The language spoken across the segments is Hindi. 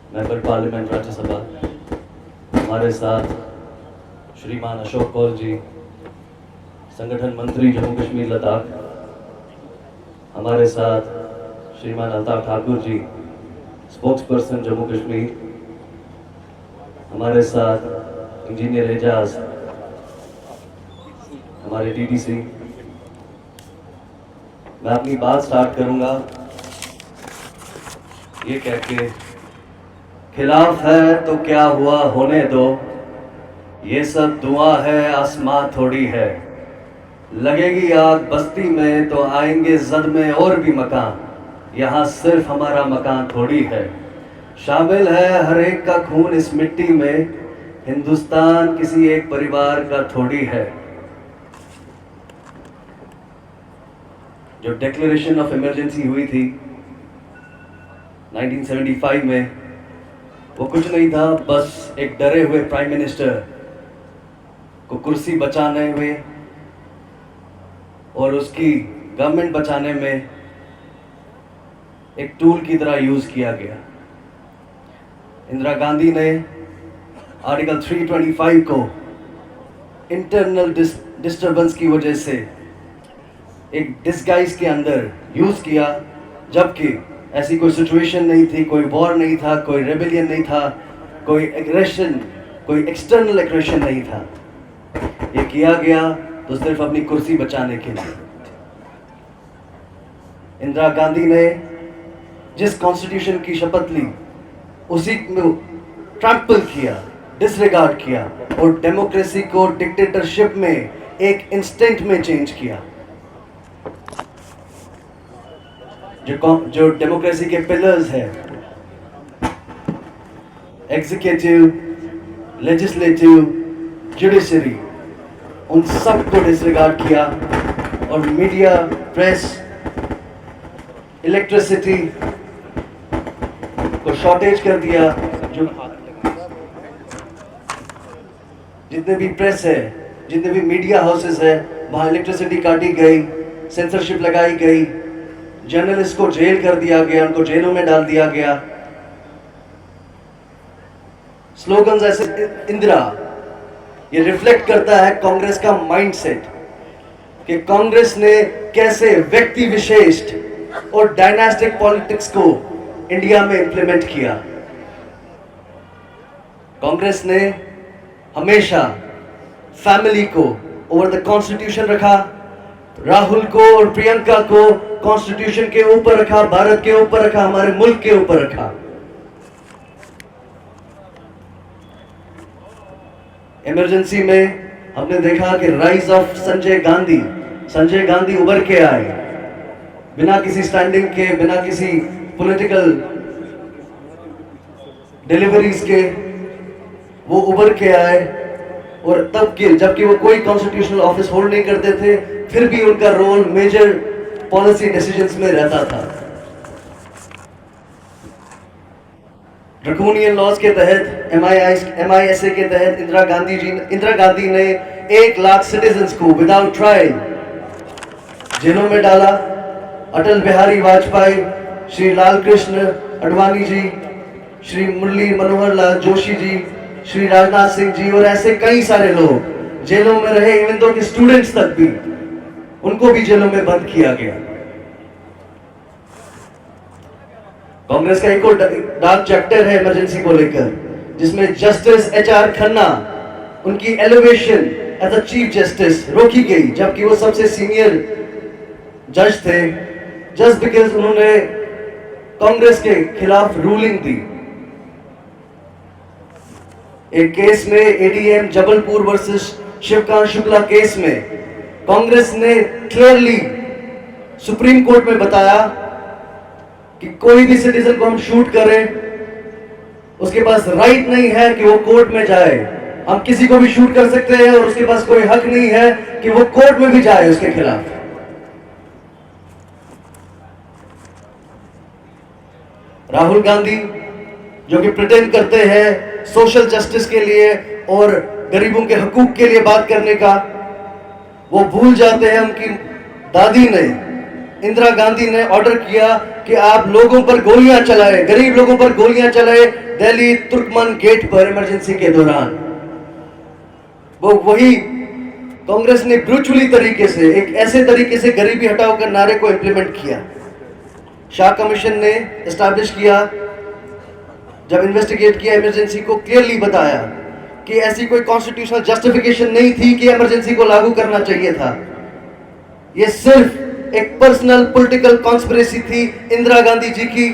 मेंबर पार्लियामेंट राज्यसभा, हमारे साथ श्रीमान अशोक कौर जी, संगठन मंत्री जम्मू कश्मीर लद्दाख, हमारे साथ श्रीमान अल्ताफ ठाकुर जी, स्पोक्स पर्सन जम्मू कश्मीर, हमारे साथ इंजीनियर एजाज, हमारे टीडीसी। मैं अपनी बात स्टार्ट करूंगा ये कह के, खिलाफ है तो क्या हुआ होने दो, ये सब दुआ है आसमां थोड़ी है, लगेगी आग बस्ती में तो आएंगे जद में और भी मकान, यहाँ सिर्फ हमारा मकान थोड़ी है, शामिल है हर एक का खून इस मिट्टी में, हिंदुस्तान किसी एक परिवार का थोड़ी है। जो डिक्लेरेशन ऑफ इमरजेंसी हुई थी 1975 में, वो कुछ नहीं था, बस एक डरे हुए प्राइम मिनिस्टर को कुर्सी बचाने में और उसकी गवर्नमेंट बचाने में एक टूल की तरह यूज किया गया। इंदिरा गांधी ने आर्टिकल 325 को इंटरनल डिस्टर्बेंस की वजह से एक डिस्गाइज के अंदर यूज किया, जबकि ऐसी कोई सिचुएशन नहीं थी, कोई वॉर नहीं था, कोई रेबेलियन नहीं था, कोई एग्रेशन, कोई एक्सटर्नल एग्रेशन नहीं था। ये किया गया तो सिर्फ अपनी कुर्सी बचाने के लिए। इंदिरा गांधी ने जिस कॉन्स्टिट्यूशन की शपथ ली उसी में ट्रैम्पल किया, डिसरिगार्ड किया और डेमोक्रेसी को डिक्टेटरशिप में एक इंस्टेंट में चेंज किया। जो डेमोक्रेसी के पिलर्स है, एग्जीक्यूटिव, लेजिस्लेटिव, जुडिशरी, उन सब को डिसरिगार्ड किया और मीडिया, प्रेस, इलेक्ट्रिसिटी को शॉर्टेज कर दिया। जो जितने भी प्रेस है, जितने भी मीडिया हाउसेस है, वहां इलेक्ट्रिसिटी काटी गई, सेंसरशिप लगाई गई, जर्नलिस्ट को जेल कर दिया गया, उनको जेलों में डाल दिया गया। स्लोगन्स ऐसे इंदिरा, ये रिफ्लेक्ट करता है कांग्रेस का माइंडसेट कि कांग्रेस ने कैसे व्यक्ति विशेष और डायनास्टिक पॉलिटिक्स को इंडिया में इंप्लीमेंट किया। कांग्रेस ने हमेशा फैमिली को ओवर द कॉन्स्टिट्यूशन रखा, राहुल को और प्रियंका को कॉन्स्टिट्यूशन के ऊपर रखा, भारत के ऊपर रखा, हमारे मुल्क के ऊपर रखा। इमरजेंसी में हमने देखा कि राइज ऑफ संजय गांधी उभर के आए, बिना किसी स्टैंडिंग के, बिना किसी पॉलिटिकल डिलीवरीज के वो उभर के आए। और तब के जबकि वो कोई कॉन्स्टिट्यूशनल ऑफिस होल्ड नहीं करते थे, फिर भी उनका रोल मेजर पॉलिसी डिसीजंस में रहता था। ड्रैकोनियन लॉज के तहत, MISA के तहत इंदिरा गांधी ने 1 लाख सिटीजन्स को विदाउट ट्रायल जेलों में डाला। अटल बिहारी वाजपेयी, श्री लाल कृष्ण आडवाणी जी, श्री मुरली मनोहर लाल जोशी जी, श्री राजनाथ सिंह जी और ऐसे कई सारे लोग जेलों में रहे। इवन दो कि स्टूडेंट्स तक भी, उनको भी जेलों में बंद किया गया। कांग्रेस का एक और डार्क चैप्टर है इमरजेंसी को लेकर, जिसमें जस्टिस HR खन्ना, उनकी elevation as a chief justice रोकी गई, जबकि वो सबसे सीनियर जज थे, जस्ट बिकॉज उन्होंने कांग्रेस के खिलाफ रूलिंग दी। एक केस में ADM Jabalpur versus Shivkant Shukla case में कांग्रेस ने क्लियरली सुप्रीम कोर्ट में बताया कि कोई भी सिटीजन को हम शूट करें, उसके पास राइट नहीं है कि वो कोर्ट में जाए। हम किसी को भी शूट कर सकते हैं और उसके पास कोई हक नहीं है कि वो कोर्ट में भी जाए उसके खिलाफ। राहुल गांधी जो कि प्रिटेंड करते हैं सोशल जस्टिस के लिए और गरीबों के हकूक के लिए बात करने का, वो भूल जाते हैं उनकी दादी ने इंदिरा गांधी ने ऑर्डर किया कि आप लोगों पर गोलियां चलाए, गरीब लोगों पर गोलियां चलाए दिल्ली तुर्कमन गेट पर इमरजेंसी के दौरान। वही कांग्रेस ने ब्रूचुअली तरीके से, एक ऐसे तरीके से गरीबी हटाओ कर नारे को इंप्लीमेंट किया। शाह कमीशन ने एस्टैब्लिश किया, जब इन्वेस्टिगेट किया, इमरजेंसी को क्लियरली बताया कि ऐसी कोई कॉन्स्टिट्यूशनल जस्टिफिकेशन नहीं थी कि इमरजेंसी को लागू करना चाहिए था। यह सिर्फ एक पर्सनल पॉलिटिकल कॉन्स्पिरेसी थी इंदिरा गांधी जी की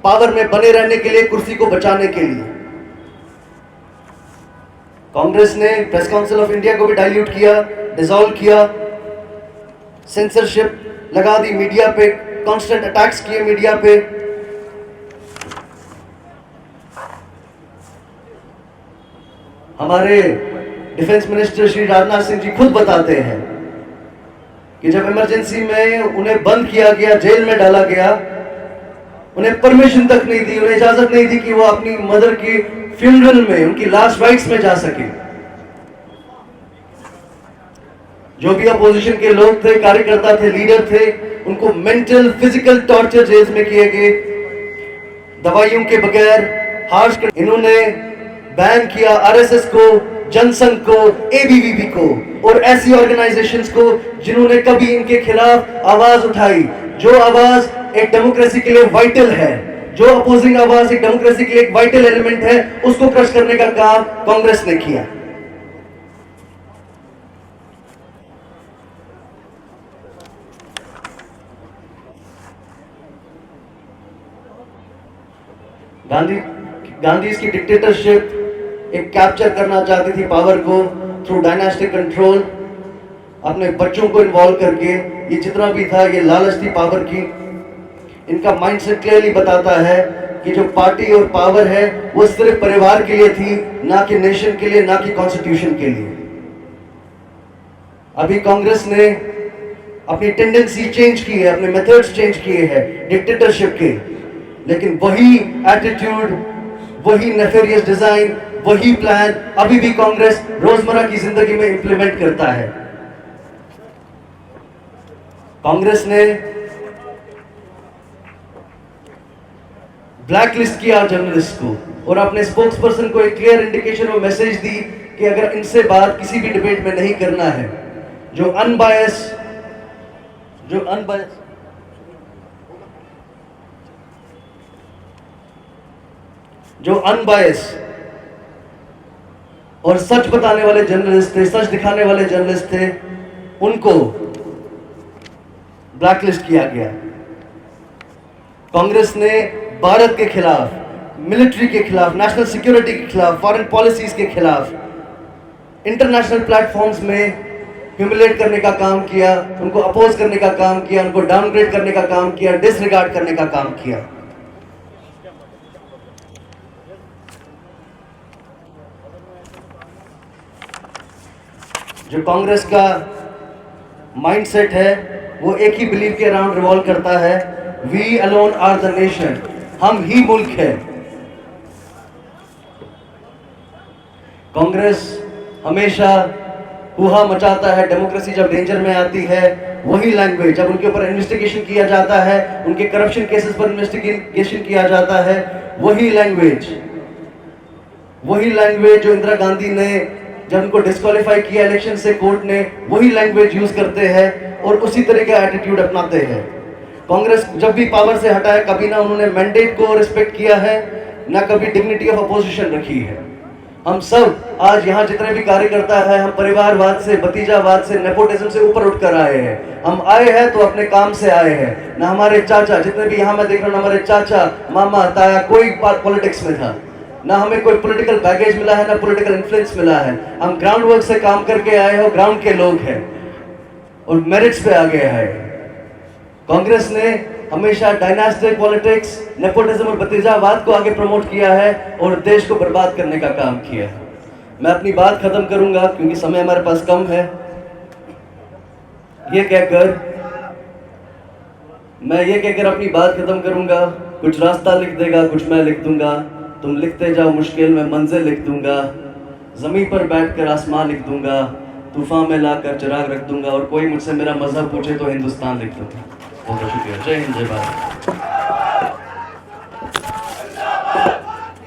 पावर में बने रहने के लिए, कुर्सी को बचाने के लिए। कांग्रेस ने प्रेस काउंसिल ऑफ इंडिया को भी डाइल्यूट किया, डिसॉल्व किया, सेंसरशिप लगा दी मीडिया पे, कांस्टेंट अटैक्स किए मीडिया पे। हमारे डिफेंस मिनिस्टर श्री राजनाथ सिंह जी खुद बताते हैं कि जब इमरजेंसी में उन्हें बंद किया गया, जेल में डाला गया, उन्हें परमिशन तक नहीं दी, उन्हें इजाजत नहीं दी कि वो अपनी मदर की फ्यूनरल में, उनकी लास्ट राइट्स में जा सके। जो भी अपोजिशन के लोग थे, कार्यकर्ता थे, लीडर थे, उनको मेंटल फिजिकल टॉर्चर जेल में किए गए, दवाइयों के बगैर। हार्श इन्होंने बैन किया आरएसएस को, जनसंघ को, एबीवीपी को और ऐसी ऑर्गेनाइजेशंस को जिन्होंने कभी इनके खिलाफ आवाज उठाई। जो आवाज एक डेमोक्रेसी के लिए वाइटल है, जो अपोजिंग आवाज एक डेमोक्रेसी के लिए एक वाइटल एलिमेंट है, उसको क्रश करने का काम कांग्रेस ने किया। गांधी की डिक्टेटरशिप एक कैप्चर करना चाहती थी पावर को थ्रू डायनास्टिक कंट्रोल, अपने बच्चों को इन्वॉल्व करके। ये जितना भी था, ये लालच थी पावर की। इनका माइंडसेट क्लियरली बताता है कि जो पार्टी और पावर है वो सिर्फ परिवार के लिए थी, ना कि नेशन के लिए, ना कि कॉन्स्टिट्यूशन के लिए। अभी कांग्रेस ने अपनी टेंडेंसी चेंज की है, अपने मेथड्स चेंज किए हैं डिक्टेटरशिप के, लेकिन वही एटीट्यूड, वही नेफेरियस डिजाइन, वही प्लान अभी भी कांग्रेस रोजमर्रा की जिंदगी में इंप्लीमेंट करता है। कांग्रेस ने ब्लैकलिस्ट किया जर्नलिस्ट को और अपने स्पोक्स पर्सन को एक क्लियर इंडिकेशन और मैसेज दी कि अगर इनसे बात किसी भी डिबेट में नहीं करना है, जो अनबायस और सच बताने वाले जर्नलिस्ट थे, सच दिखाने वाले जर्नलिस्ट थे, उनको ब्लैकलिस्ट किया गया। कांग्रेस ने भारत के खिलाफ, मिलिट्री के खिलाफ, नेशनल सिक्योरिटी के खिलाफ, फॉरेन पॉलिसीज के खिलाफ, इंटरनेशनल प्लेटफॉर्म्स में ह्यूमिलेट करने का काम किया, उनको अपोज करने का काम किया, उनको डाउनग्रेड करने का काम किया, डिसरिगार्ड करने का काम किया। जो कांग्रेस का माइंडसेट है वो एक ही बिलीव के अराउंड रिवॉल्व करता है, we alone are the nation, हम ही मुल्क है। कांग्रेस हमेशा हुआ मचाता है डेमोक्रेसी जब डेंजर में आती है, वही लैंग्वेज जब उनके ऊपर इन्वेस्टिगेशन किया जाता है, उनके करप्शन केसेस पर इन्वेस्टिगेशन किया जाता है, वही लैंग्वेज जो इंदिरा गांधी ने जब उनको डिस्क्वालीफाई किया इलेक्शन से कोर्ट ने, वही लैंग्वेज यूज करते हैं और उसी तरह का एटीट्यूड अपनाते हैं। कांग्रेस जब भी पावर से हटा है, कभी ना उन्होंने मैंडेट को रिस्पेक्ट किया है, ना कभी डिग्निटी ऑफ अपोजिशन रखी है। हम सब आज यहाँ जितने भी कार्यकर्ता है, हम परिवारवाद से, भतीजावाद से, नेपोटिज्म से ऊपर उठकर आए हैं। हम आए हैं तो अपने काम से आए हैं। ना हमारे चाचा, जितने भी यहाँ मैं देख रहा हूँ, हमारे चाचा, मामा, ताया, कोई पॉलिटिक्स में था, ना हमें कोई पॉलिटिकल बैगेज मिला है, ना पॉलिटिकल इन्फ्लुएंस मिला है। हम ग्राउंड वर्क से काम करके आए हैं, ग्राउंड के लोग हैं और मेरिट्स पे आ गए हैं। कांग्रेस ने हमेशा डायनास्टिक पॉलिटिक्स, नेपोटिज्म और भतीजावाद को आगे प्रमोट किया है और देश को बर्बाद करने का काम किया है। मैं अपनी बात खत्म करूंगा क्योंकि समय हमारे पास कम है। ये कहकर अपनी बात खत्म करूंगा, कुछ रास्ता लिख देगा, कुछ मैं लिख दूंगा, तुम लिखते जाओ, मुश्किल में मंजिल लिख दूंगा, जमीन पर बैठकर आसमान लिख दूंगा, तूफान में लाकर चिराग रख दूंगा और कोई मुझसे मेरा मजहब पूछे तो हिंदुस्तान लिख दूंगा। बहुत बहुत शुक्रिया। जय हिंद, जय भारत।